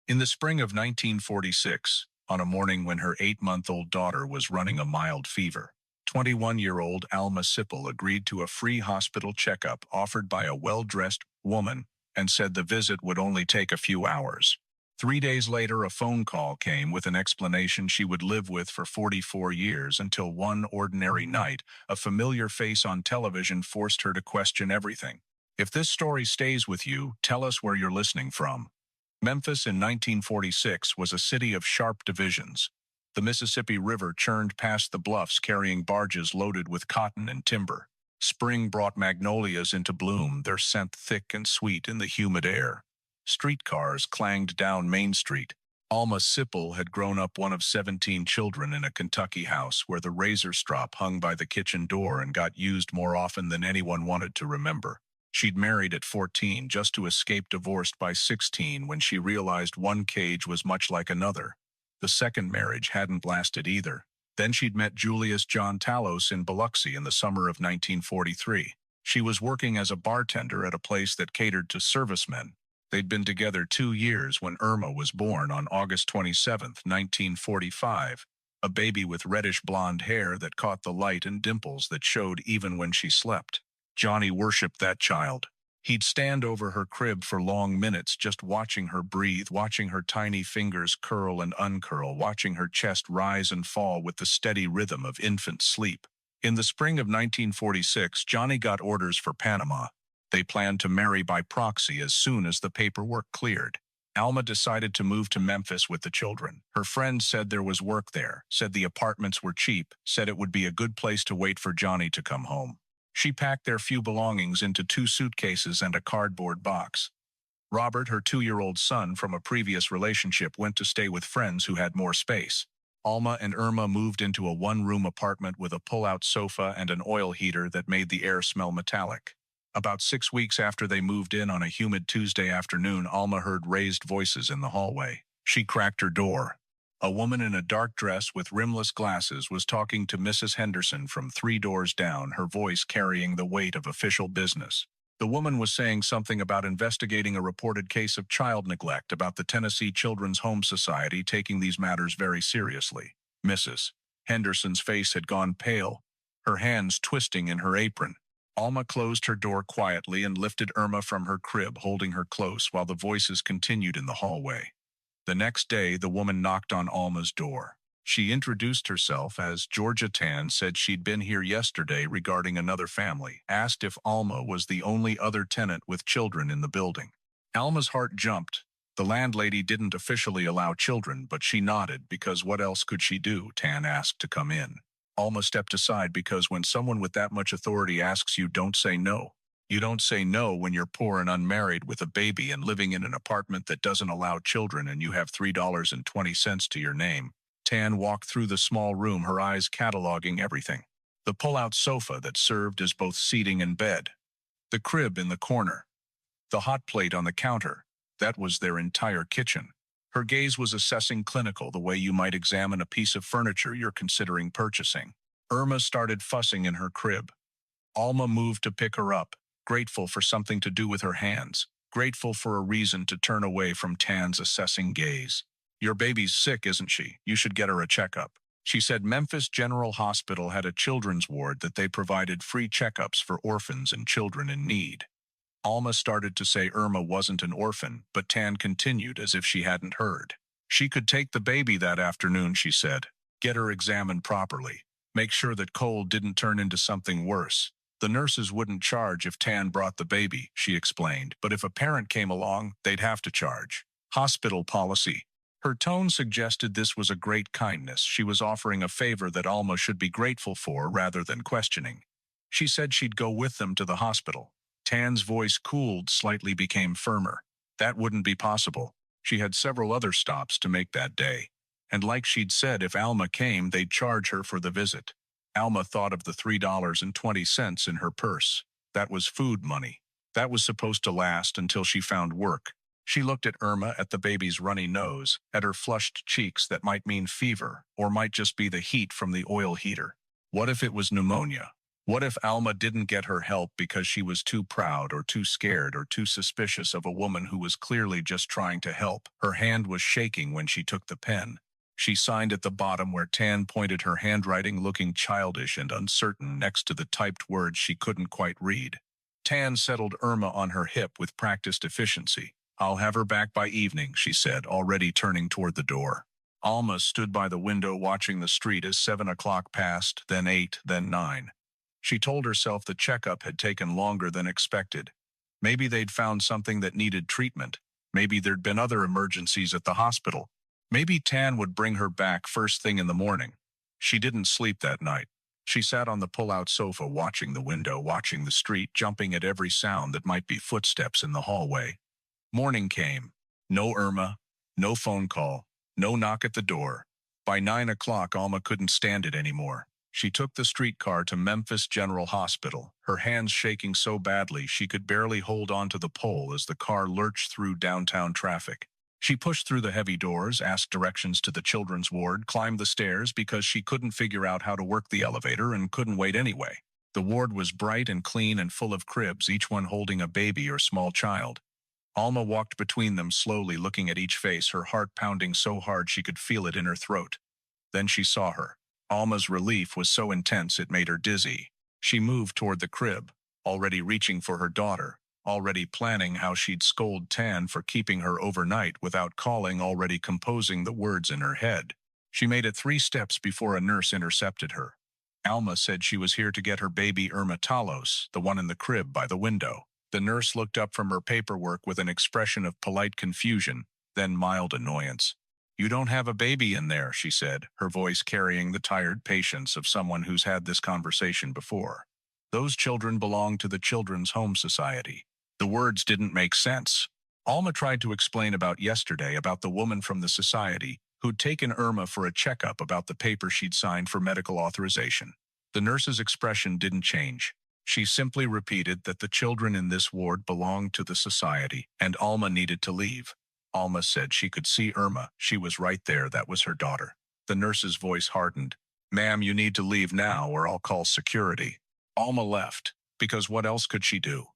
In the spring of 1946, on a morning when her 8-month-old daughter was running a mild fever, 21-year-old Alma Sipple agreed to a free hospital checkup offered by a well-dressed woman and said the visit would only take a few hours. 3 days later, a phone call came with an explanation she would live with for 44 years until one ordinary night, a familiar face on television forced her to question everything. If this story stays with you, tell us where you're listening from. Memphis in 1946 was a city of sharp divisions. The Mississippi River churned past the bluffs carrying barges loaded with cotton and timber. Spring brought magnolias into bloom, their scent thick and sweet in the humid air. Streetcars clanged down Main Street. Alma Sipple had grown up one of 17 children in a Kentucky house where the razor strop hung by the kitchen door and got used more often than anyone wanted to remember. She'd married at 14 just to escape divorce by 16 when she realized one cage was much like another. The second marriage hadn't lasted either. Then she'd met Julius John Talos in Biloxi in the summer of 1943. She was working as a bartender at a place that catered to servicemen. They'd been together 2 years when Irma was born on August 27, 1945, a baby with reddish blonde hair that caught the light and dimples that showed even when she slept. Johnny worshipped that child. He'd stand over her crib for long minutes just watching her breathe, watching her tiny fingers curl and uncurl, watching her chest rise and fall with the steady rhythm of infant sleep. In the spring of 1946, Johnny got orders for Panama. They planned to marry by proxy as soon as the paperwork cleared. Alma decided to move to Memphis with the children. Her friends said there was work there, said the apartments were cheap, said it would be a good place to wait for Johnny to come home. She packed their few belongings into 2 suitcases and a cardboard box. Robert, her 2-year-old son from a previous relationship, went to stay with friends who had more space. Alma and Irma moved into a 1-room apartment with a pull-out sofa and an oil heater that made the air smell metallic. About 6 weeks after they moved in on a humid Tuesday afternoon, Alma heard raised voices in the hallway. She cracked her door. A woman in a dark dress with rimless glasses was talking to Mrs. Henderson from 3 doors down, her voice carrying the weight of official business. The woman was saying something about investigating a reported case of child neglect, about the Tennessee Children's Home Society taking these matters very seriously. Mrs. Henderson's face had gone pale, her hands twisting in her apron. Alma closed her door quietly and lifted Irma from her crib, holding her close while the voices continued in the hallway. The next day, the woman knocked on Alma's door. She introduced herself as Georgia Tan, said she'd been here yesterday regarding another family, asked if Alma was the only other tenant with children in the building. Alma's heart jumped. The landlady didn't officially allow children, but she nodded because what else could she do? Tan asked to come in. Alma stepped aside because when someone with that much authority asks you, don't say no. You don't say no when you're poor and unmarried with a baby and living in an apartment that doesn't allow children and you have $3.20 to your name. Tan walked through the small room, her eyes cataloging everything. The pull-out sofa that served as both seating and bed. The crib in the corner. The hot plate on the counter. That was their entire kitchen. Her gaze was assessing, clinical, the way you might examine a piece of furniture you're considering purchasing. Irma started fussing in her crib. Alma moved to pick her up, grateful for something to do with her hands, grateful for a reason to turn away from Tan's assessing gaze. Your baby's sick, isn't she? You should get her a checkup. She said Memphis General Hospital had a children's ward that they provided free checkups for orphans and children in need. Alma started to say Irma wasn't an orphan, but Tan continued as if she hadn't heard. She could take the baby that afternoon, she said. Get her examined properly. Make sure that cold didn't turn into something worse. The nurses wouldn't charge if Tan brought the baby, she explained, but if a parent came along, they'd have to charge. Hospital policy. Her tone suggested this was a great kindness. She was offering a favor that Alma should be grateful for rather than questioning. She said she'd go with them to the hospital. Tan's voice cooled, slightly became firmer. That wouldn't be possible. She had several other stops to make that day. And like she'd said, if Alma came, they'd charge her for the visit. Alma thought of the $3.20 in her purse. That was food money. That was supposed to last until she found work. She looked at Irma, at the baby's runny nose, at her flushed cheeks that might mean fever, or might just be the heat from the oil heater. What if it was pneumonia? What if Alma didn't get her help because she was too proud or too scared or too suspicious of a woman who was clearly just trying to help? Her hand was shaking when she took the pen. She signed at the bottom where Tan pointed, her handwriting looking childish and uncertain next to the typed words she couldn't quite read. Tan settled Irma on her hip with practiced efficiency. "I'll have her back by evening," she said, already turning toward the door. Alma stood by the window watching the street as 7 o'clock passed, then 8, then 9. She told herself the checkup had taken longer than expected. Maybe they'd found something that needed treatment. Maybe there'd been other emergencies at the hospital. Maybe Tan would bring her back first thing in the morning. She didn't sleep that night. She sat on the pull-out sofa watching the window, watching the street, jumping at every sound that might be footsteps in the hallway. Morning came. No Irma, no phone call, no knock at the door. By 9 o'clock, Alma couldn't stand it anymore. She took the streetcar to Memphis General Hospital, her hands shaking so badly she could barely hold onto the pole as the car lurched through downtown traffic. She pushed through the heavy doors, asked directions to the children's ward, climbed the stairs because she couldn't figure out how to work the elevator and couldn't wait anyway. The ward was bright and clean and full of cribs, each one holding a baby or small child. Alma walked between them slowly, looking at each face, her heart pounding so hard she could feel it in her throat. Then she saw her. Alma's relief was so intense it made her dizzy. She moved toward the crib, already reaching for her daughter, already planning how she'd scold Tan for keeping her overnight without calling, already composing the words in her head. She made it 3 steps before a nurse intercepted her. Alma said she was here to get her baby Irma Talos, the one in the crib by the window. The nurse looked up from her paperwork with an expression of polite confusion, then mild annoyance. "You don't have a baby in there," she said, her voice carrying the tired patience of someone who's had this conversation before. "Those children belong to the Children's Home Society." The words didn't make sense. Alma tried to explain about yesterday, about the woman from the society who'd taken Irma for a checkup, about the paper she'd signed for medical authorization. The nurse's expression didn't change. She simply repeated that the children in this ward belonged to the society, and Alma needed to leave. Alma said she could see Irma. She was right there. That was her daughter. The nurse's voice hardened. "Ma'am, you need to leave now or I'll call security." Alma left, because what else could she do?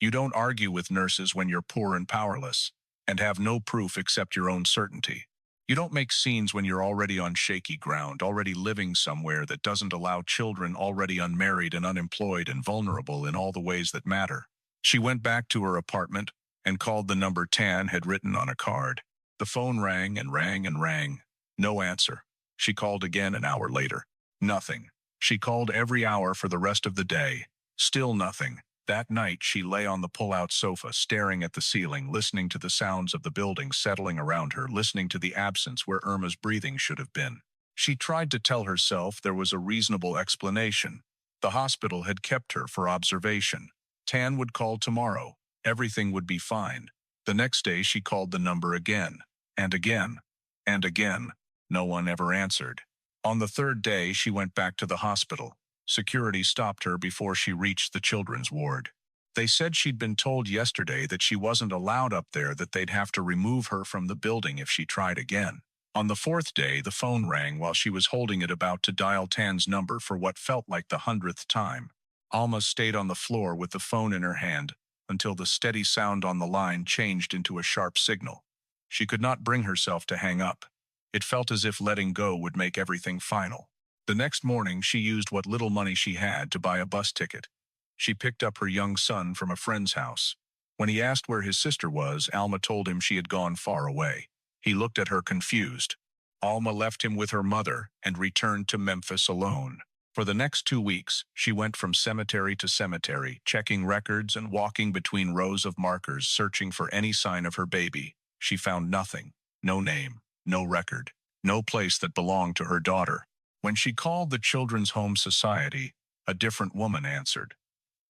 You don't argue with nurses when you're poor and powerless, and have no proof except your own certainty. You don't make scenes when you're already on shaky ground, already living somewhere that doesn't allow children, already unmarried and unemployed and vulnerable in all the ways that matter. She went back to her apartment and called the number Tan had written on a card. The phone rang and rang and rang. No answer. She called again an hour later. Nothing. She called every hour for the rest of the day. Still nothing. That night she lay on the pull-out sofa, staring at the ceiling, listening to the sounds of the building settling around her, listening to the absence where Irma's breathing should have been. She tried to tell herself there was a reasonable explanation. The hospital had kept her for observation. Tan would call tomorrow. Everything would be fine. The next day she called the number again, and again, and again. No one ever answered. On the 3rd day she went back to the hospital. Security stopped her before she reached the children's ward. They said she'd been told yesterday that she wasn't allowed up there, that they'd have to remove her from the building if she tried again. On the 4th day, the phone rang while she was holding it, about to dial Tan's number for what felt like the 100th time. Alma stayed on the floor with the phone in her hand until the steady sound on the line changed into a sharp signal. She could not bring herself to hang up. It felt as if letting go would make everything final. The next morning, she used what little money she had to buy a bus ticket. She picked up her young son from a friend's house. When he asked where his sister was, Alma told him she had gone far away. He looked at her confused. Alma left him with her mother and returned to Memphis alone. For the next 2 weeks, she went from cemetery to cemetery, checking records and walking between rows of markers, searching for any sign of her baby. She found nothing. No name, no record, no place that belonged to her daughter. When she called the Children's Home Society, a different woman answered.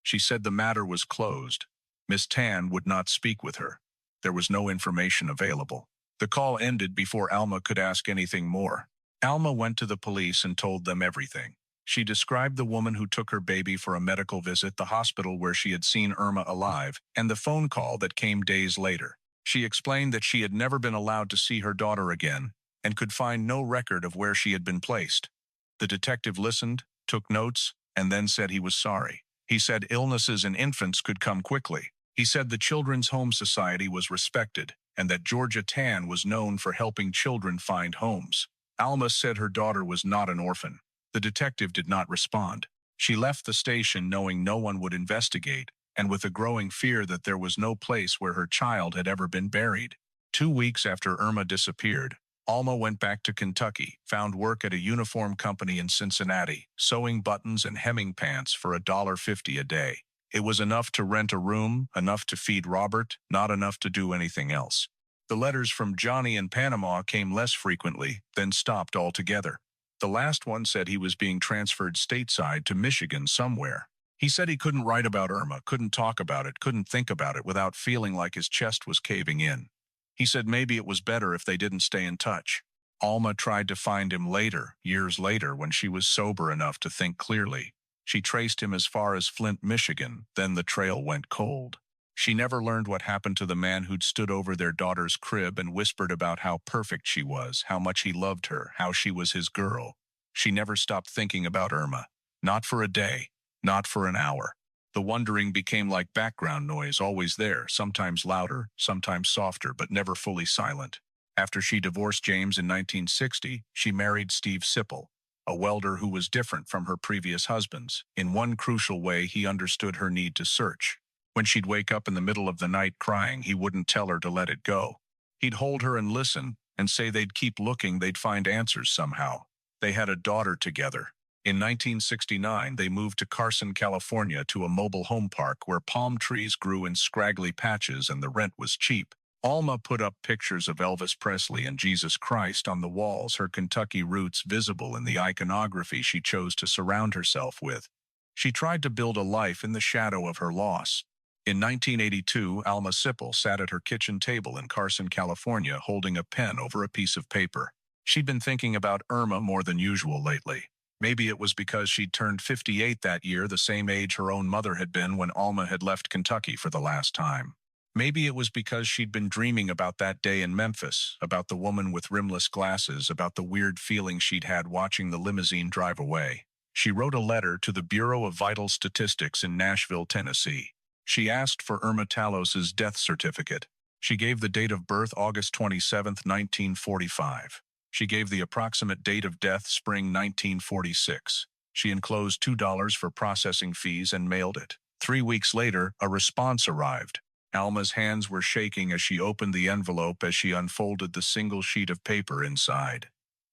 She said the matter was closed. Miss Tan would not speak with her. There was no information available. The call ended before Alma could ask anything more. Alma went to the police and told them everything. She described the woman who took her baby for a medical visit, the hospital where she had seen Irma alive, and the phone call that came days later. She explained that she had never been allowed to see her daughter again and could find no record of where she had been placed. The detective listened, took notes, and then said he was sorry. He said illnesses in infants could come quickly. He said the Children's Home Society was respected, and that Georgia Tan was known for helping children find homes. Alma said her daughter was not an orphan. The detective did not respond. She left the station knowing no one would investigate, and with a growing fear that there was no place where her child had ever been buried. 2 weeks after Irma disappeared, Alma went back to Kentucky, found work at a uniform company in Cincinnati, sewing buttons and hemming pants for $1.50 a day. It was enough to rent a room, enough to feed Robert, not enough to do anything else. The letters from Johnny in Panama came less frequently, then stopped altogether. The last one said he was being transferred stateside to Michigan somewhere. He said he couldn't write about Irma, couldn't talk about it, couldn't think about it without feeling like his chest was caving in. He said maybe it was better if they didn't stay in touch. Alma tried to find him later, years later, when she was sober enough to think clearly. She traced him as far as Flint, Michigan, then the trail went cold. She never learned what happened to the man who'd stood over their daughter's crib and whispered about how perfect she was, how much he loved her, how she was his girl. She never stopped thinking about Irma. Not for a day, not for an hour. The wondering became like background noise, always there, sometimes louder, sometimes softer, but never fully silent. After she divorced James in 1960, she married Steve Sipple, a welder who was different from her previous husbands. In one crucial way, he understood her need to search. When she'd wake up in the middle of the night crying, he wouldn't tell her to let it go. He'd hold her and listen, and say they'd keep looking, they'd find answers somehow. They had a daughter together. In 1969, they moved to Carson, California, to a mobile home park where palm trees grew in scraggly patches and the rent was cheap. Alma put up pictures of Elvis Presley and Jesus Christ on the walls, her Kentucky roots visible in the iconography she chose to surround herself with. She tried to build a life in the shadow of her loss. In 1982, Alma Sipple sat at her kitchen table in Carson, California, holding a pen over a piece of paper. She'd been thinking about Irma more than usual lately. Maybe it was because she'd turned 58 that year, the same age her own mother had been when Alma had left Kentucky for the last time. Maybe it was because she'd been dreaming about that day in Memphis, about the woman with rimless glasses, about the weird feeling she'd had watching the limousine drive away. She wrote a letter to the Bureau of Vital Statistics in Nashville, Tennessee. She asked for Irma Talos's death certificate. She gave the date of birth August 27, 1945. She gave the approximate date of death spring 1946. She enclosed $2 for processing fees and mailed it. 3 weeks later, a response arrived. Alma's hands were shaking as she opened the envelope as she unfolded the single sheet of paper inside.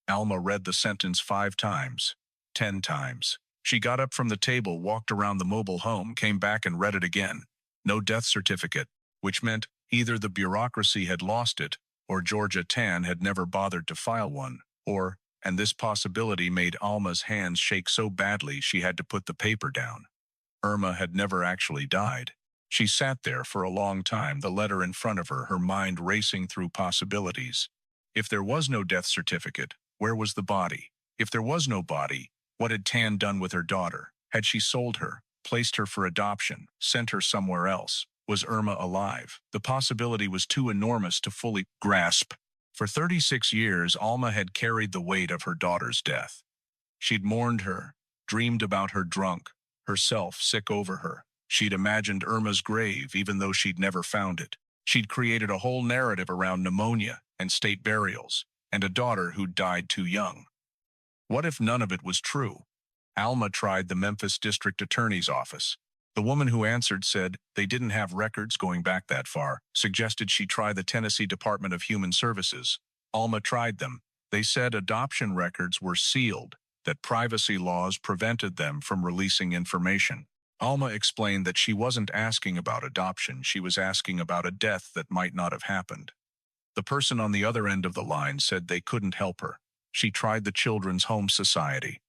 Alma read the sentence 5 times, 10 times. She got up from the table, walked around the mobile home, came back and read it again. No death certificate, which meant either the bureaucracy had lost it, or Georgia Tan had never bothered to file one, or, and this possibility made Alma's hands shake so badly she had to put the paper down. Irma had never actually died. She sat there for a long time, the letter in front of her, her mind racing through possibilities. If there was no death certificate, where was the body? If there was no body, what had Tan done with her daughter? Had she sold her, placed her for adoption, sent her somewhere else? Was Irma alive? The possibility was too enormous to fully grasp. For 36 years, Alma had carried the weight of her daughter's death. She'd mourned her, dreamed about her drunk, herself sick over her. She'd imagined Irma's grave even though she'd never found it. She'd created a whole narrative around pneumonia and state burials, and a daughter who'd died too young. What if none of it was true? Alma tried the Memphis district attorney's office. The woman who answered said they didn't have records going back that far, suggested she try the Tennessee Department of Human Services. Alma tried them. They said adoption records were sealed, that privacy laws prevented them from releasing information. Alma explained that she wasn't asking about adoption, she was asking about a death that might not have happened. The person on the other end of the line said they couldn't help her. She tried the Children's Home Society.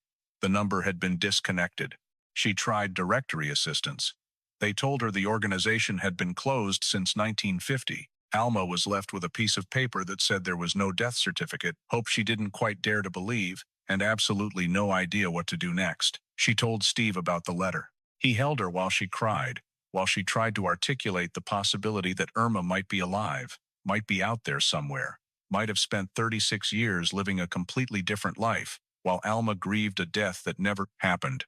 The number had been disconnected. She tried directory assistance. They told her the organization had been closed since 1950. Alma was left with a piece of paper that said there was no death certificate, hope she didn't quite dare to believe, and absolutely no idea what to do next. She told Steve about the letter. He held her while she cried, while she tried to articulate the possibility that Irma might be alive, might be out there somewhere, might have spent 36 years living a completely different life, while Alma grieved a death that never happened.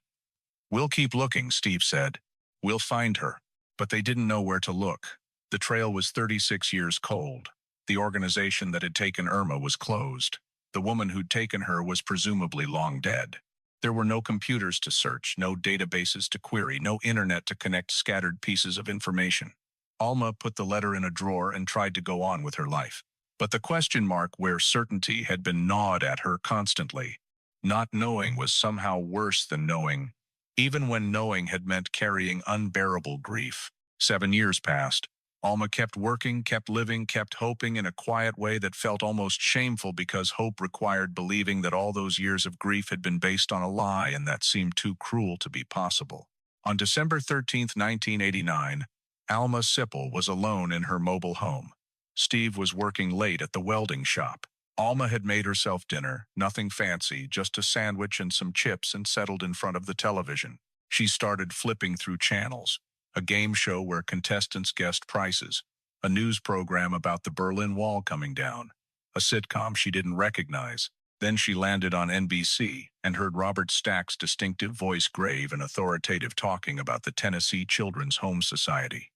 "We'll keep looking," Steve said. "We'll find her." But they didn't know where to look. The trail was 36 years cold. The organization that had taken Irma was closed. The woman who'd taken her was presumably long dead. There were no computers to search, no databases to query, no internet to connect scattered pieces of information. Alma put the letter in a drawer and tried to go on with her life. But the question mark where certainty had been gnawed at her constantly. Not knowing was somehow worse than knowing, even when knowing had meant carrying unbearable grief. 7 years passed. Alma kept working, kept living, kept hoping in a quiet way that felt almost shameful because hope required believing that all those years of grief had been based on a lie, and that seemed too cruel to be possible. On December 13, 1989, Alma Sipple was alone in her mobile home. Steve was working late at the welding shop. Alma had made herself dinner, nothing fancy, just a sandwich and some chips, and settled in front of the television. She started flipping through channels. A game show where contestants guessed prices, a news program about the Berlin Wall coming down, a sitcom she didn't recognize. Then she landed on NBC and heard Robert Stack's distinctive voice, grave and authoritative, talking about the Tennessee Children's Home Society.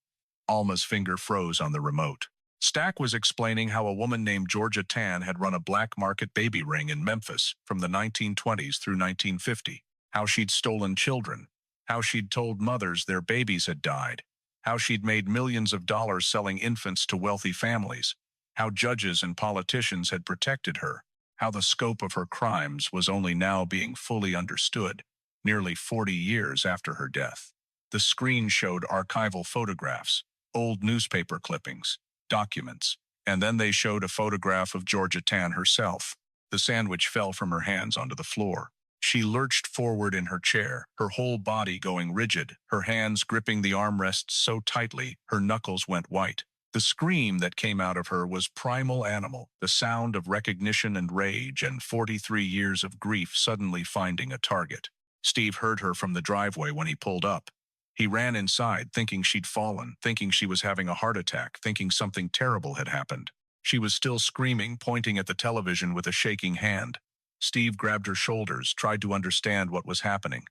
Alma's finger froze on the remote. Stack was explaining how a woman named Georgia Tann had run a black market baby ring in Memphis from the 1920s through 1950, how she'd stolen children, how she'd told mothers their babies had died, how she'd made millions of dollars selling infants to wealthy families, how judges and politicians had protected her, how the scope of her crimes was only now being fully understood, nearly 40 years after her death. The screen showed archival photographs, old newspaper clippings, documents, and then they showed a photograph of Georgia Tann herself. The sandwich fell from her hands onto the floor. She lurched forward in her chair, her whole body going rigid, her hands gripping the armrests so tightly her knuckles went white. The scream that came out of her was primal animal, the sound of recognition and rage and 43 years of grief suddenly finding a target. Steve heard her from the driveway when he pulled up. He ran inside, thinking she'd fallen, thinking she was having a heart attack, thinking something terrible had happened. She was still screaming, pointing at the television with a shaking hand. Steve grabbed her shoulders, tried to understand what was happening.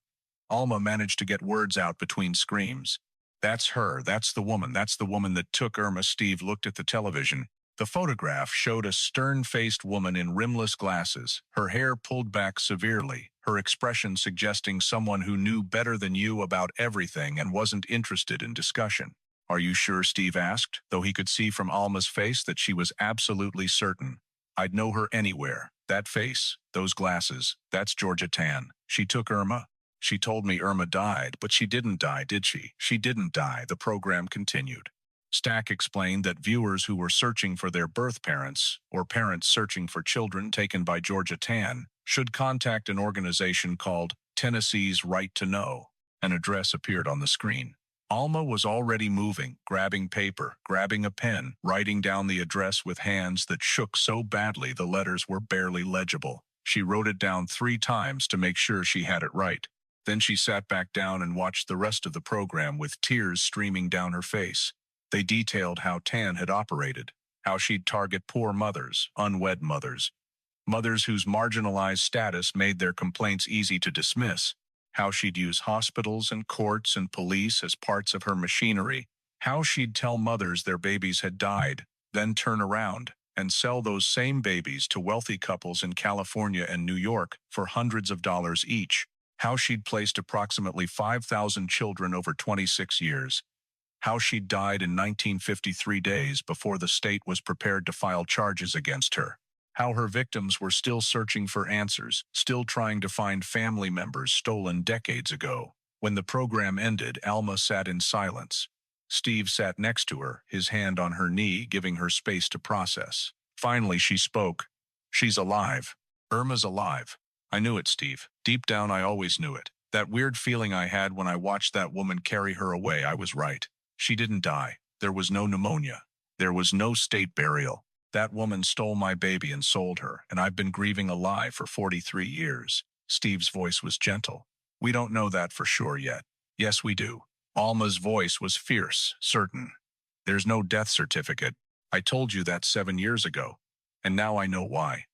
Alma managed to get words out between screams. "That's her, that's the woman that took Irma." Steve looked at the television. The photograph showed a stern-faced woman in rimless glasses, her hair pulled back severely, her expression suggesting someone who knew better than you about everything and wasn't interested in discussion. "Are you sure?" Steve asked, though he could see from Alma's face that she was absolutely certain. "I'd know her anywhere. That face, those glasses, that's Georgia Tann. She took Irma. She told me Irma died, but she didn't die, did she? She didn't die," the program continued. Stack explained that viewers who were searching for their birth parents, or parents searching for children taken by Georgia Tann, should contact an organization called Tennessee's Right to Know. An address appeared on the screen. Alma was already moving, grabbing paper, grabbing a pen, writing down the address with hands that shook so badly the letters were barely legible. She wrote it down 3 times to make sure she had it right. Then she sat back down and watched the rest of the program with tears streaming down her face. They detailed how Tann had operated, how she'd target poor mothers, unwed mothers, mothers whose marginalized status made their complaints easy to dismiss, how she'd use hospitals and courts and police as parts of her machinery, how she'd tell mothers their babies had died, then turn around and sell those same babies to wealthy couples in California and New York for hundreds of dollars each, how she'd placed approximately 5,000 children over 26 years, how she'd died in 1953 days before the state was prepared to file charges against her, how her victims were still searching for answers, still trying to find family members stolen decades ago. When the program ended, Alma sat in silence. Steve sat next to her, his hand on her knee, giving her space to process. Finally, she spoke. "She's alive. Irma's alive. I knew it, Steve. Deep down, I always knew it. That weird feeling I had when I watched that woman carry her away, I was right. She didn't die. There was no pneumonia. There was no state burial. That woman stole my baby and sold her, and I've been grieving a lie for 43 years. Steve's voice was gentle. "We don't know that for sure yet." "Yes, we do." Alma's voice was fierce, certain. "There's no death certificate. I told you that 7 years ago. And now I know why.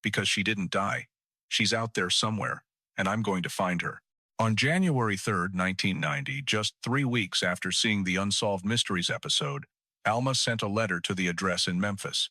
Because she didn't die. She's out there somewhere, and I'm going to find her." On January 3rd, 1990, just 3 weeks after seeing the Unsolved Mysteries episode, Alma sent a letter to the address in Memphis.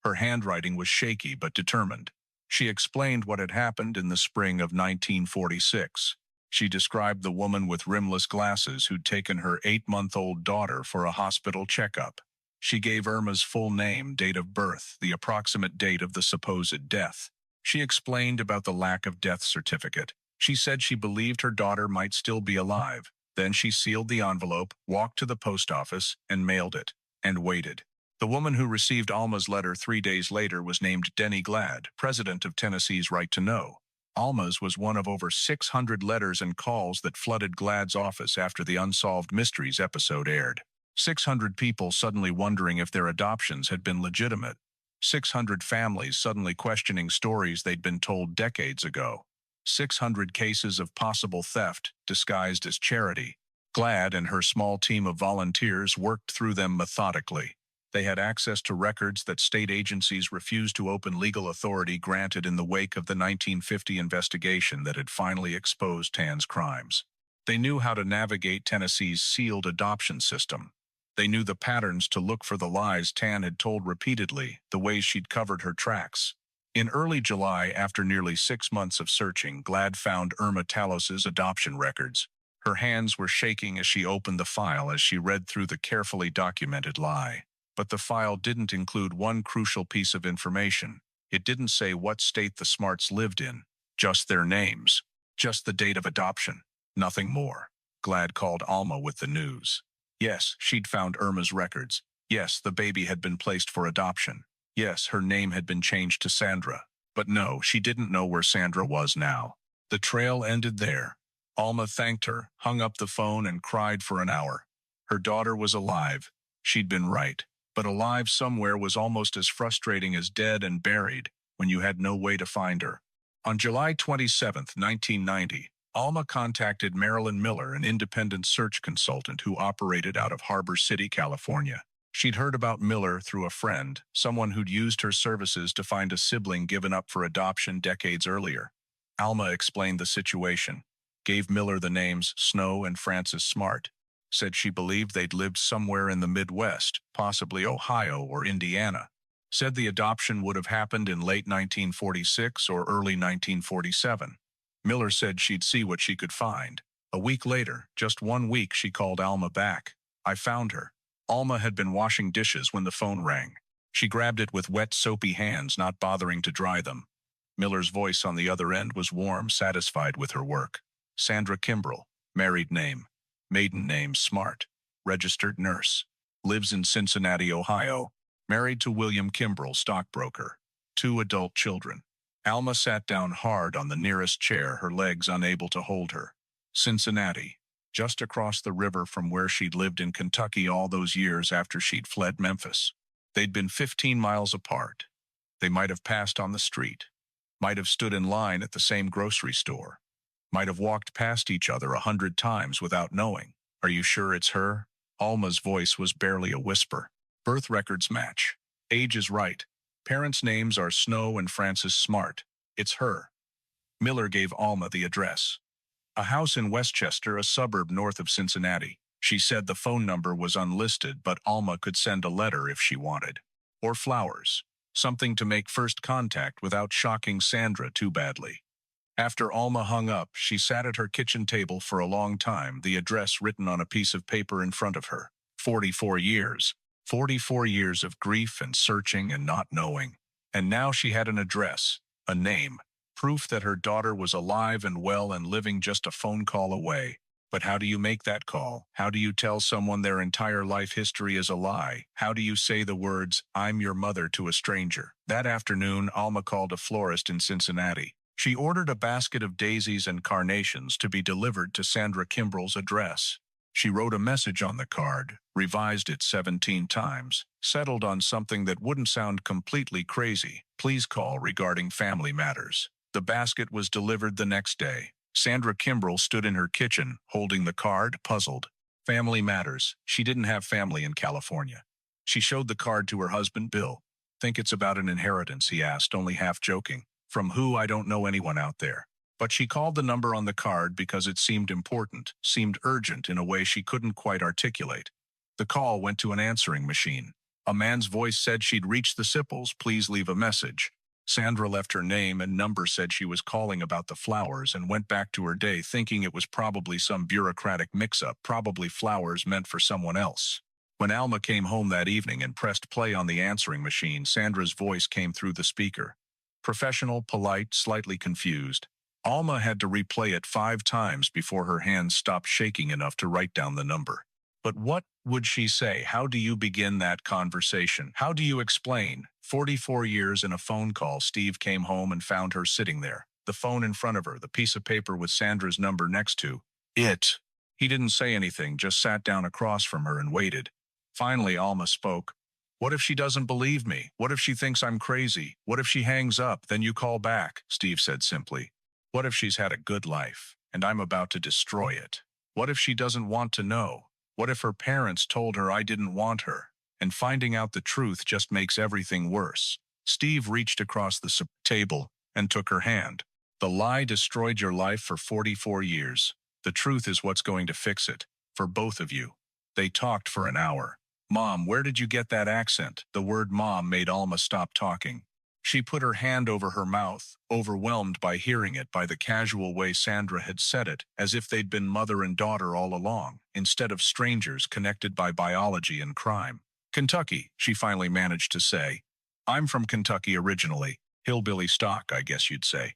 Her handwriting was shaky but determined. She explained what had happened in the spring of 1946. She described the woman with rimless glasses who'd taken her 8-month-old daughter for a hospital checkup. She gave Irma's full name, date of birth, the approximate date of the supposed death. She explained about the lack of death certificate. She said she believed her daughter might still be alive. Then she sealed the envelope, walked to the post office, and mailed it, and waited. The woman who received Alma's letter 3 days later was named Denny Glad, president of Tennessee's Right to Know. Alma's was one of over 600 letters and calls that flooded Glad's office after the Unsolved Mysteries episode aired. 600 people suddenly wondering if their adoptions had been legitimate. 600 families suddenly questioning stories they'd been told decades ago. 600 cases of possible theft disguised as charity. Glad and her small team of volunteers worked through them methodically. They had access to records that state agencies refused to open legal authority granted in the wake of the 1950 investigation that had finally exposed Tan's crimes. They knew how to navigate Tennessee's sealed adoption system. They knew the patterns to look for the lies Tan had told repeatedly, the ways she'd covered her tracks. In early July, after nearly 6 months of searching, Glad found Irma Talos's adoption records. Her hands were shaking as she opened the file as she read through the carefully documented lie. But the file didn't include one crucial piece of information. It didn't say what state the Smarts lived in, just their names, just the date of adoption, nothing more. Glad called Alma with the news. Yes, she'd found Irma's records. Yes, the baby had been placed for adoption. Yes, her name had been changed to Sandra. But no, she didn't know where Sandra was now. The trail ended there. Alma thanked her, hung up the phone, and cried for an hour. Her daughter was alive. She'd been right. But alive somewhere was almost as frustrating as dead and buried when you had no way to find her. On July 27, 1990, Alma contacted Marilyn Miller, an independent search consultant who operated out of Harbor City, California. She'd heard about Miller through a friend, someone who'd used her services to find a sibling given up for adoption decades earlier. Alma explained the situation, gave Miller the names Snow and Francis Smart, said she believed they'd lived somewhere in the Midwest, possibly Ohio or Indiana, said the adoption would have happened in late 1946 or early 1947. Miller said she'd see what she could find. A week later, just 1 week, she called Alma back. I found her. Alma had been washing dishes when the phone rang. She grabbed it with wet, soapy hands, not bothering to dry them. Miller's voice on the other end was warm, satisfied with her work. Sandra Kimbrell, married name. Maiden name Smart. Registered nurse. Lives in Cincinnati, Ohio. Married to William Kimbrell, stockbroker. 2 adult children. Alma sat down hard on the nearest chair, her legs unable to hold her. Cincinnati. Just across the river from where she'd lived in Kentucky all those years after she'd fled Memphis. They'd been 15 miles apart. They might have passed on the street. Might have stood in line at the same grocery store. Might have walked past each other 100 times without knowing. Are you sure it's her? Alma's voice was barely a whisper. Birth records match. Age is right. Parents' names are Snow and Francis Smart. It's her. Miller gave Alma the address. A house in Westchester, a suburb north of Cincinnati. She said the phone number was unlisted, but Alma could send a letter if she wanted. Or flowers. Something to make first contact without shocking Sandra too badly. After Alma hung up, she sat at her kitchen table for a long time, the address written on a piece of paper in front of her. 44 years. 44 years of grief and searching and not knowing. And now she had an address, a name, proof that her daughter was alive and well and living just a phone call away. But how do you make that call? How do you tell someone their entire life history is a lie? How do you say the words, "I'm your mother," to a stranger? That afternoon, Alma called a florist in Cincinnati. She ordered a basket of daisies and carnations to be delivered to Sandra Kimbrell's address. She wrote a message on the card, revised it 17 times, settled on something that wouldn't sound completely crazy. Please call regarding family matters. The basket was delivered the next day. Sandra Kimbrell stood in her kitchen, holding the card, puzzled. Family matters. She didn't have family in California. She showed the card to her husband, Bill. Think it's about an inheritance, he asked, only half joking. From who? I don't know anyone out there. But she called the number on the card because it seemed important, seemed urgent in a way she couldn't quite articulate. The call went to an answering machine. A man's voice said she'd reached the Sipples, please leave a message. Sandra left her name and number, said she was calling about the flowers, and went back to her day thinking it was probably some bureaucratic mix-up, probably flowers meant for someone else. When Alma came home that evening and pressed play on the answering machine, Sandra's voice came through the speaker. Professional, polite, slightly confused. Alma had to replay it 5 times before her hands stopped shaking enough to write down the number. But what would she say? How do you begin that conversation? How do you explain? 44 years in a phone call. Steve came home and found her sitting there, the phone in front of her, the piece of paper with Sandra's number next to it. He didn't say anything, just sat down across from her and waited. Finally, Alma spoke. What if she doesn't believe me? What if she thinks I'm crazy? What if she hangs up? Then you call back, Steve said simply. What if she's had a good life, and I'm about to destroy it? What if she doesn't want to know? What if her parents told her I didn't want her, and finding out the truth just makes everything worse? Steve reached across the table and took her hand. The lie destroyed your life for 44 years. The truth is what's going to fix it, for both of you. They talked for an hour. Mom, where did you get that accent? The word mom made Alma stop talking. She put her hand over her mouth, overwhelmed by hearing it, by the casual way Sandra had said it, as if they'd been mother and daughter all along, instead of strangers connected by biology and crime. Kentucky, she finally managed to say. I'm from Kentucky originally. Hillbilly stock, I guess you'd say.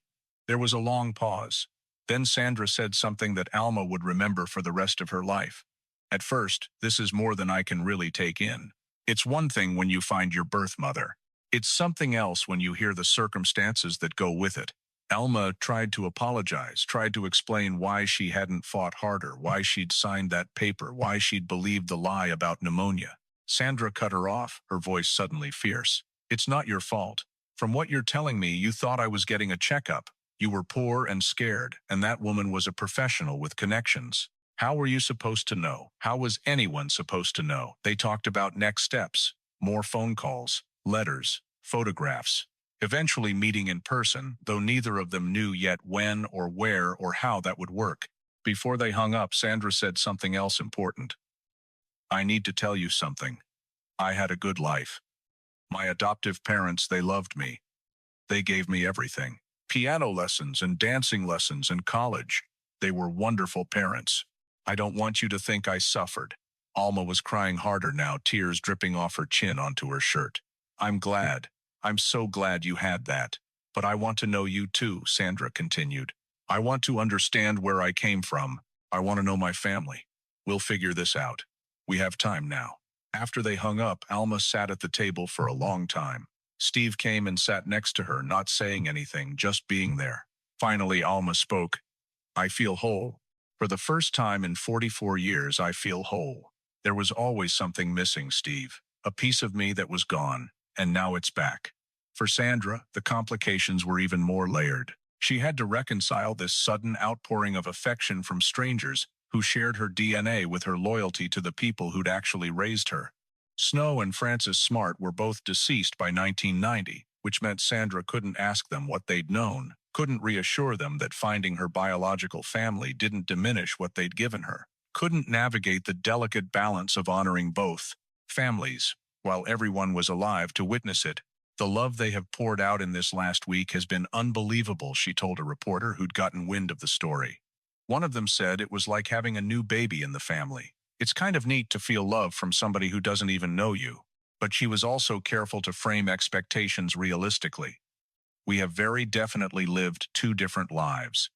There was a long pause. Then Sandra said something that Alma would remember for the rest of her life. At first, this is more than I can really take in. It's one thing when you find your birth mother. It's something else when you hear the circumstances that go with it. Alma tried to apologize, tried to explain why she hadn't fought harder, why she'd signed that paper, why she'd believed the lie about pneumonia. Sandra cut her off, her voice suddenly fierce. It's not your fault. From what you're telling me, you thought I was getting a checkup. You were poor and scared, and that woman was a professional with connections. How were you supposed to know? How was anyone supposed to know? They talked about next steps, more phone calls, letters, photographs, eventually meeting in person, though neither of them knew yet when or where or how that would work. Before they hung up, Sandra said something else important. I need to tell you something. I had a good life. My adoptive parents, they loved me. They gave me everything. Piano lessons and dancing lessons and college. They were wonderful parents. I don't want you to think I suffered. Alma was crying harder now, tears dripping off her chin onto her shirt. I'm glad. I'm so glad you had that. But I want to know you too, Sandra continued. I want to understand where I came from. I want to know my family. We'll figure this out. We have time now. After they hung up, Alma sat at the table for a long time. Steve came and sat next to her, not saying anything, just being there. Finally, Alma spoke. I feel whole. For the first time in 44 years, I feel whole. There was always something missing, Steve. A piece of me that was gone, and now it's back. For Sandra, the complications were even more layered. She had to reconcile this sudden outpouring of affection from strangers who shared her DNA with her loyalty to the people who'd actually raised her. Snow and Frances Smart were both deceased by 1990, which meant Sandra couldn't ask them what they'd known, couldn't reassure them that finding her biological family didn't diminish what they'd given her, couldn't navigate the delicate balance of honoring both families, while everyone was alive to witness it. The love they have poured out in this last week has been unbelievable, she told a reporter who'd gotten wind of the story. One of them said it was like having a new baby in the family. It's kind of neat to feel love from somebody who doesn't even know you. But she was also careful to frame expectations realistically. We have very definitely lived 2 different lives.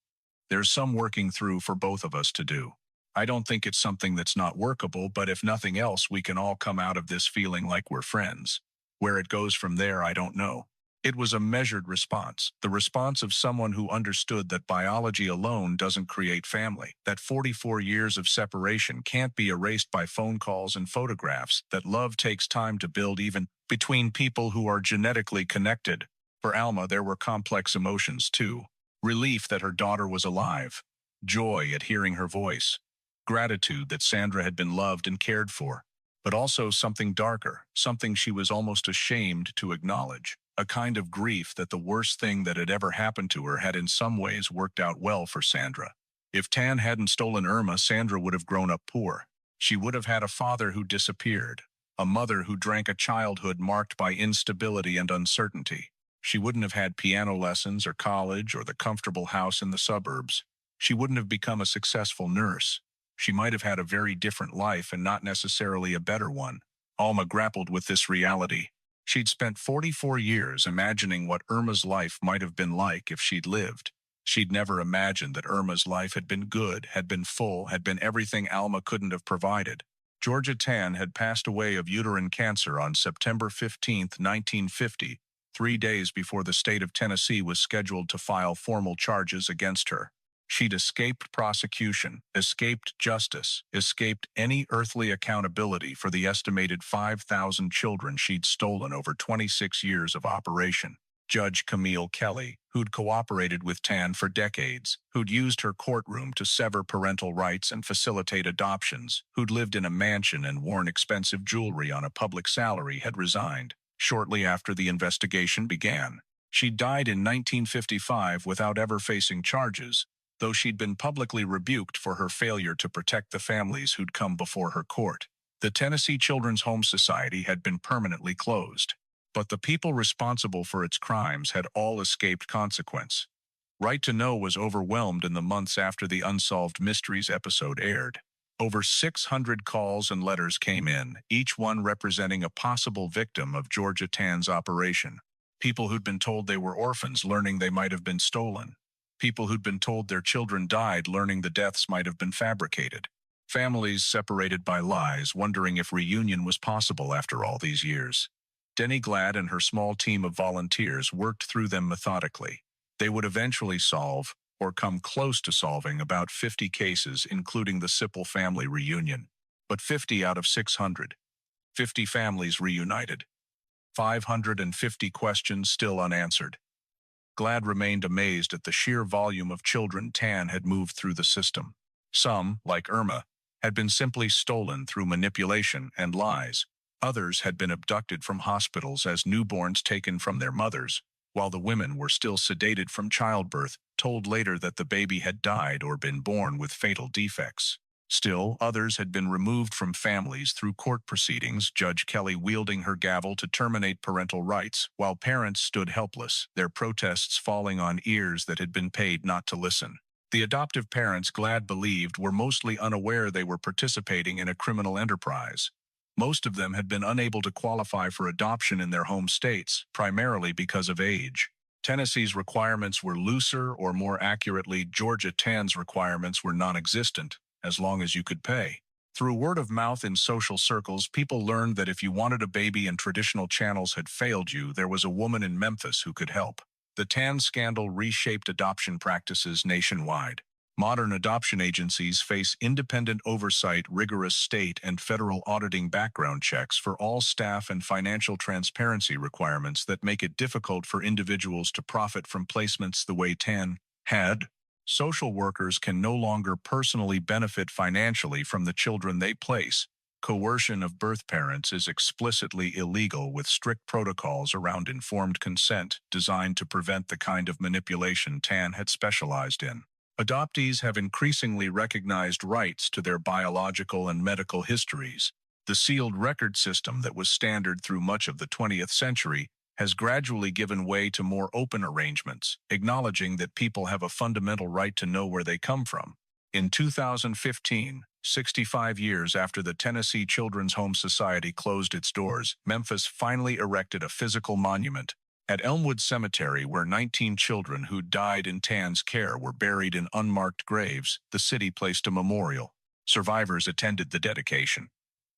There's some working through for both of us to do. I don't think it's something that's not workable, but if nothing else, we can all come out of this feeling like we're friends. Where it goes from there, I don't know. It was a measured response, the response of someone who understood that biology alone doesn't create family, that 44 years of separation can't be erased by phone calls and photographs, that love takes time to build even between people who are genetically connected. For Alma, there were complex emotions too. Relief that her daughter was alive, joy at hearing her voice, gratitude that Sandra had been loved and cared for, but also something darker, something she was almost ashamed to acknowledge. a kind of grief that the worst thing that had ever happened to her had in some ways worked out well for Sandra. If Tan hadn't stolen Irma, Sandra would have grown up poor. She would have had a father who disappeared, a mother who drank a childhood marked by instability and uncertainty. She wouldn't have had piano lessons or college or the comfortable house in the suburbs. She wouldn't have become a successful nurse. She might have had a very different life and not necessarily a better one. Alma grappled with this reality. She'd spent 44 years imagining what Irma's life might have been like if she'd lived. She'd never imagined that Irma's life had been good, had been full, had been everything Alma couldn't have provided. Georgia Tan had passed away of uterine cancer on September 15, 1950, 3 days before the state of Tennessee was scheduled to file formal charges against her. She'd escaped prosecution, escaped justice, escaped any earthly accountability for the estimated 5,000 children she'd stolen over 26 years of operation. Judge Camille Kelly, who'd cooperated with Tan for decades, who'd used her courtroom to sever parental rights and facilitate adoptions, who'd lived in a mansion and worn expensive jewelry on a public salary, had resigned shortly after the investigation began. She died in 1955 without ever facing charges, though she'd been publicly rebuked for her failure to protect the families who'd come before her court. The Tennessee Children's Home Society had been permanently closed, but the people responsible for its crimes had all escaped consequence. Right to Know was overwhelmed in the months after the Unsolved Mysteries episode aired. Over 600 calls and letters came in, each one representing a possible victim of Georgia Tan's operation. People who'd been told they were orphans, learning they might have been stolen. People who'd been told their children died, learning the deaths might have been fabricated. Families separated by lies, wondering if reunion was possible after all these years. Denny Glad and her small team of volunteers worked through them methodically. They would eventually solve, or come close to solving, about 50 cases, including the Sipple family reunion. But 50 out of 600. 50 families reunited. 550 questions still unanswered. Glad remained amazed at the sheer volume of children Tan had moved through the system. Some, like Irma, had been simply stolen through manipulation and lies. Others had been abducted from hospitals as newborns taken from their mothers, while the women were still sedated from childbirth, told later that the baby had died or been born with fatal defects. Still, others had been removed from families through court proceedings, Judge Kelly wielding her gavel to terminate parental rights, while parents stood helpless, their protests falling on ears that had been paid not to listen. The adoptive parents, Glad believed, were mostly unaware they were participating in a criminal enterprise. Most of them had been unable to qualify for adoption in their home states, primarily because of age. Tennessee's requirements were looser, or more accurately, Georgia Tan's requirements were non-existent, as long as you could pay. Through word of mouth in social circles, people learned that if you wanted a baby and traditional channels had failed you, there was a woman in Memphis who could help. The Tan scandal reshaped adoption practices nationwide. Modern adoption agencies face independent oversight, rigorous state and federal auditing, background checks for all staff, and financial transparency requirements that make it difficult for individuals to profit from placements the way Tan had. Social workers can no longer personally benefit financially from the children they place. Coercion of birth parents is explicitly illegal, with strict protocols around informed consent designed to prevent the kind of manipulation Tan had specialized in. Adoptees have increasingly recognized rights to their biological and medical histories. The sealed record system that was standard through much of the 20th century has gradually given way to more open arrangements, acknowledging that people have a fundamental right to know where they come from. In 2015, 65 years after the Tennessee Children's Home Society closed its doors, Memphis finally erected a physical monument. At Elmwood Cemetery, where 19 children who died in Tan's care were buried in unmarked graves, the city placed a memorial. Survivors attended the dedication.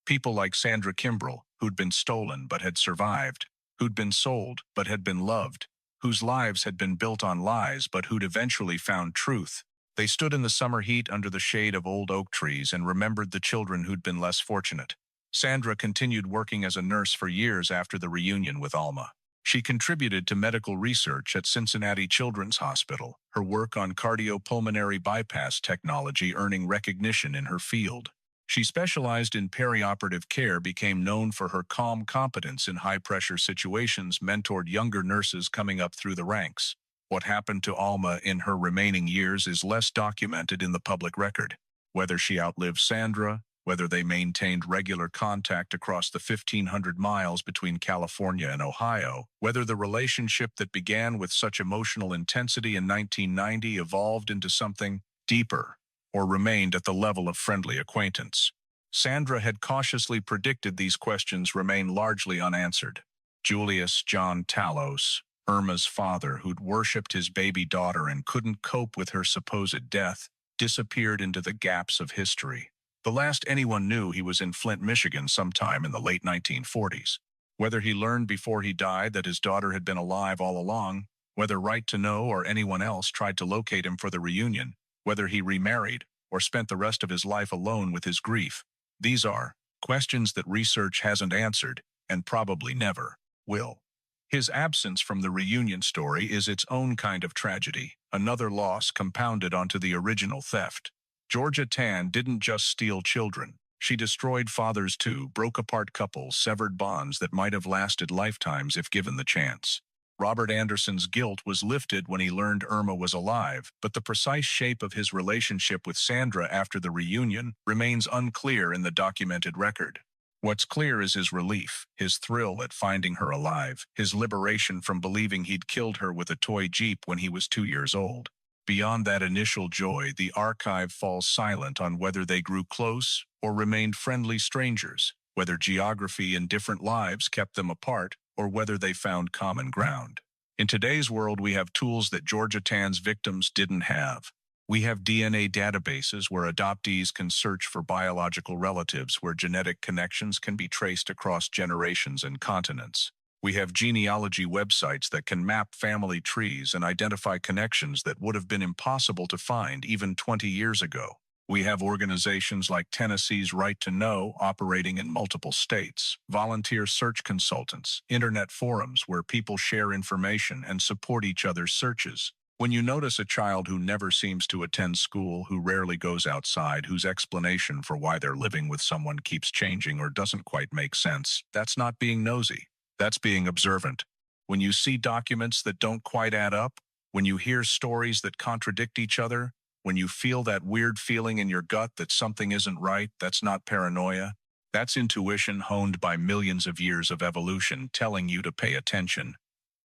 People like Sandra Kimbrell, who'd been stolen but had survived, who'd been sold but had been loved, whose lives had been built on lies but who'd eventually found truth. They stood in the summer heat under the shade of old oak trees and remembered the children who'd been less fortunate. Sandra continued working as a nurse for years after the reunion with Alma. She contributed to medical research at Cincinnati Children's Hospital, her work on cardiopulmonary bypass technology earning recognition in her field. She specialized in perioperative care, became known for her calm competence in high-pressure situations, mentored younger nurses coming up through the ranks. What happened to Alma in her remaining years is less documented in the public record. Whether she outlived Sandra, whether they maintained regular contact across the 1,500 miles between California and Ohio, whether the relationship that began with such emotional intensity in 1990 evolved into something deeper, or remained at the level of friendly acquaintance. Sandra had cautiously predicted these questions remain largely unanswered. Julius John Talos, Irma's father, who'd worshipped his baby daughter and couldn't cope with her supposed death, disappeared into the gaps of history. The last anyone knew, he was in Flint, Michigan sometime in the late 1940s. Whether he learned before he died that his daughter had been alive all along, whether Right to Know or anyone else tried to locate him for the reunion, whether he remarried or spent the rest of his life alone with his grief, these are questions that research hasn't answered and probably never will. His absence from the reunion story is its own kind of tragedy, another loss compounded onto the original theft. Georgia Tann didn't just steal children. She destroyed fathers too, broke apart couples, severed bonds that might have lasted lifetimes if given the chance. Robert Anderson's guilt was lifted when he learned Irma was alive, but the precise shape of his relationship with Sandra after the reunion remains unclear in the documented record. What's clear is his relief, his thrill at finding her alive, his liberation from believing he'd killed her with a toy Jeep when he was 2 years old. Beyond that initial joy, the archive falls silent on whether they grew close or remained friendly strangers, whether geography and different lives kept them apart, or whether they found common ground. In today's world, we have tools that Georgia Tann's victims didn't have. We have DNA databases where adoptees can search for biological relatives, where genetic connections can be traced across generations and continents. We have genealogy websites that can map family trees and identify connections that would have been impossible to find even 20 years ago. We have organizations like Tennessee's Right to Know operating in multiple states, volunteer search consultants, internet forums where people share information and support each other's searches. When you notice a child who never seems to attend school, who rarely goes outside, whose explanation for why they're living with someone keeps changing or doesn't quite make sense, that's not being nosy. That's being observant. When you see documents that don't quite add up, when you hear stories that contradict each other, when you feel that weird feeling in your gut that something isn't right, that's not paranoia. That's intuition honed by millions of years of evolution telling you to pay attention.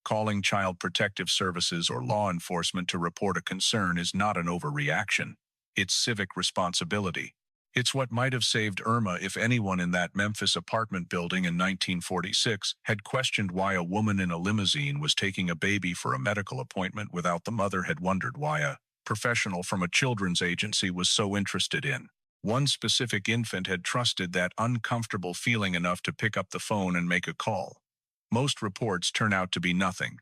Calling Child Protective Services or law enforcement to report a concern is not an overreaction. It's civic responsibility. It's what might have saved Irma if anyone in that Memphis apartment building in 1946 had questioned why a woman in a limousine was taking a baby for a medical appointment without the mother had wondered why a professional from a children's agency was so interested in. One specific infant had trusted that uncomfortable feeling enough to pick up the phone and make a call. Most reports turn out to be nothing.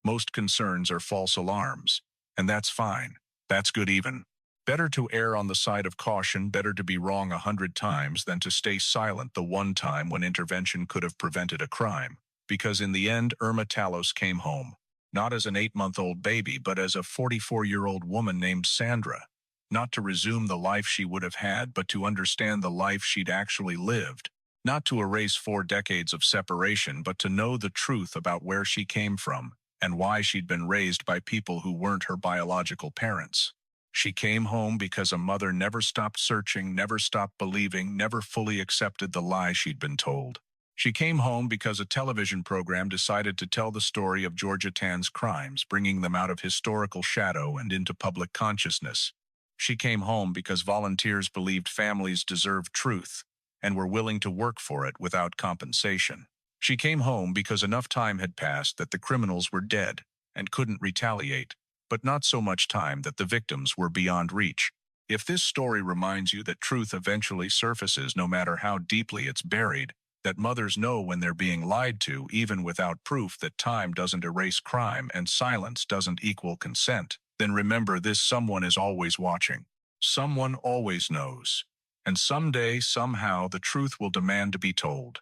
Most concerns are false alarms. And that's fine. That's good even. Better to err on the side of caution, better to be wrong 100 times than to stay silent the one time when intervention could have prevented a crime. Because in the end, Irma Talos came home. Not as an 8-month-old baby, but as a 44-year-old woman named Sandra. Not to resume the life she would have had, but to understand the life she'd actually lived. Not to erase 4 decades of separation, but to know the truth about where she came from and why she'd been raised by people who weren't her biological parents. She came home because a mother never stopped searching, never stopped believing, never fully accepted the lie she'd been told. She came home because a television program decided to tell the story of Georgia Tann's crimes, bringing them out of historical shadow and into public consciousness. She came home because volunteers believed families deserved truth and were willing to work for it without compensation. She came home because enough time had passed that the criminals were dead and couldn't retaliate, but not so much time that the victims were beyond reach. If this story reminds you that truth eventually surfaces no matter how deeply it's buried, that mothers know when they're being lied to even without proof, that time doesn't erase crime and silence doesn't equal consent, then remember this: someone is always watching. Someone always knows. And someday, somehow, the truth will demand to be told.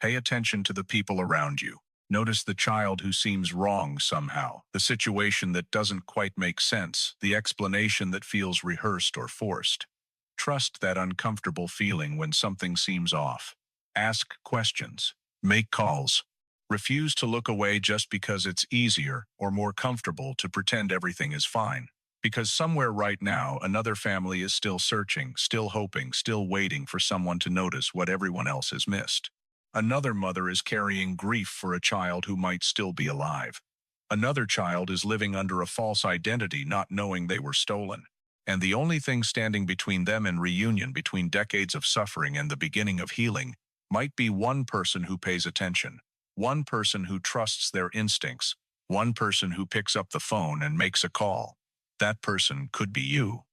Pay attention to the people around you. Notice the child who seems wrong somehow, the situation that doesn't quite make sense, the explanation that feels rehearsed or forced. Trust that uncomfortable feeling when something seems off. Ask questions. Make calls. Refuse to look away just because it's easier or more comfortable to pretend everything is fine. Because somewhere right now, another family is still searching, still hoping, still waiting for someone to notice what everyone else has missed. Another mother is carrying grief for a child who might still be alive. Another child is living under a false identity, not knowing they were stolen. And the only thing standing between them and reunion, between decades of suffering and the beginning of healing, might be one person who pays attention, one person who trusts their instincts, one person who picks up the phone and makes a call. That person could be you.